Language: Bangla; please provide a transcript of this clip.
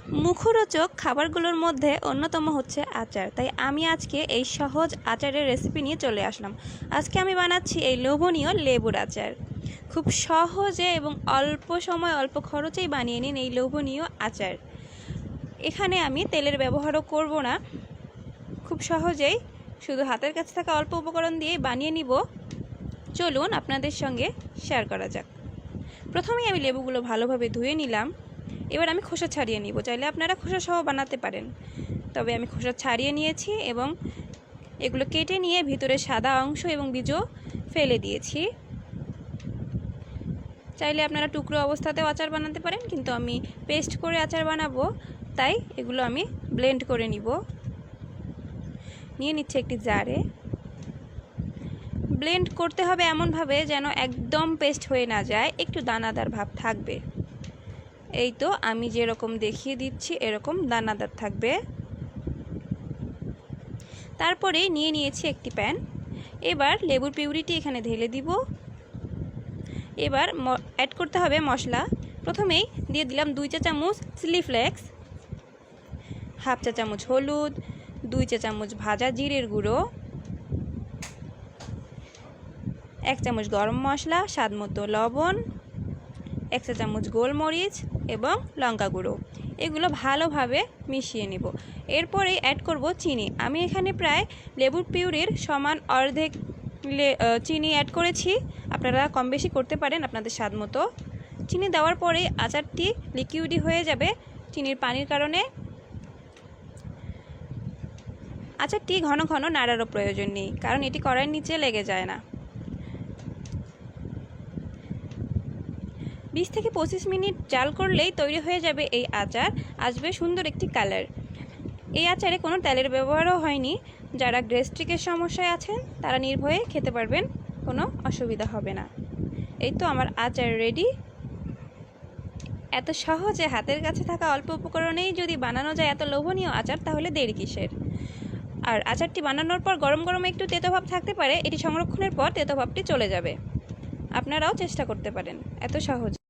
মুখরোচক খাবারগুলোর মধ্যে অন্যতম হচ্ছে আচার। তাই আমি আজকে এই সহজ আচারের রেসিপি নিয়ে চলে আসলাম। আজকে আমি বানাচ্ছি এই লোভনীয় লেবুর আচার। খুব সহজে এবং অল্প সময় অল্প খরচেই বানিয়ে নিন এই লোভনীয় আচার। এখানে আমি তেলের ব্যবহারও করব না, খুব সহজেই শুধু হাতের কাছে থাকা অল্প উপকরণ দিয়ে বানিয়ে নিব। চলুন আপনাদের সঙ্গে শেয়ার করা যাক। প্রথমেই আমি লেবুগুলো ভালোভাবে ধুয়ে নিলাম। এবার আমি খোসা ছাড়িয়ে নিব। চাইলে আপনারা খোসা সহ বানাতে পারেন, তবে আমি খোসা ছাড়িয়ে নিয়েছি এবং এগুলো কেটে নিয়ে ভিতরে সাদা অংশ এবং বীজও ফেলে দিয়েছি। চাইলে আপনারা টুকরো অবস্থাতেও আচার বানাতে পারেন, কিন্তু আমি পেস্ট করে আচার বানাবো, তাই এগুলো আমি ব্লেন্ড করে নিয়ে নিচ্ছে একটি জারে। ব্লেন্ড করতে হবে এমনভাবে যেন একদম পেস্ট হয়ে না যায়, একটু দানাদার ভাব থাকবে। এই তো আমি যেরকম দেখিয়ে দিচ্ছি এরকম দানাদার থাকবে। তারপরে নিয়ে নিয়েছি একটি প্যান। এবার লেবুর পিউরিটি এখানে ঢেলে দিব। এবার অ্যাড করতে হবে মশলা। প্রথমেই দিয়ে দিলাম 2 চা চামচ চিলি ফ্লেক্স, হাফ চা চামচ হলুদ, 2 চা চামচ ভাজা জিরের গুঁড়ো, 1 চামচ গরম মশলা, স্বাদ মতো লবণ, 1 চা চামচ গোলমরিচ এবং লঙ্কা গুঁড়ো। এগুলো ভালোভাবে মিশিয়ে নেব। এরপরে অ্যাড করব চিনি। আমি এখানে প্রায় লেবুর পিউরির সমান অর্ধেক চিনি অ্যাড করেছি। আপনারা কম বেশি করতে পারেন আপনাদের স্বাদ মতো। চিনি দেওয়ার পরে আচারটি লিকুইডি হয়ে যাবে চিনির পানির কারণে। আচারটি ঘন ঘন নাড়ারও প্রয়োজন নেই, কারণ এটি কড়াইয়ের নিচে লেগে যায় না। 20 থেকে 25 মিনিট জাল করলেই তৈরি হয়ে যাবে এই আচার। আসবে সুন্দর একটি কালার। এই আচারে কোনো তেলের ব্যবহারও হয়নি। যারা গ্যাস্ট্রিকের সমস্যায় আছেন তারা নির্ভয়ে খেতে পারবেন, কোনো অসুবিধা হবে না। এই তো আমার আচার রেডি। এত সহজে হাতের কাছে থাকা অল্প উপকরণেই যদি বানানো যায় এত লোভনীয় আচার, তাহলে দেরি কিসের। আর আচারটি বানানোর পর গরম গরম একটু তেতো ভাব থাকতে পারে, এটি সংরক্ষণের পর তেতো ভাবটি চলে যাবে। আপনারাও চেষ্টা করতে পারেন, এত সহজ।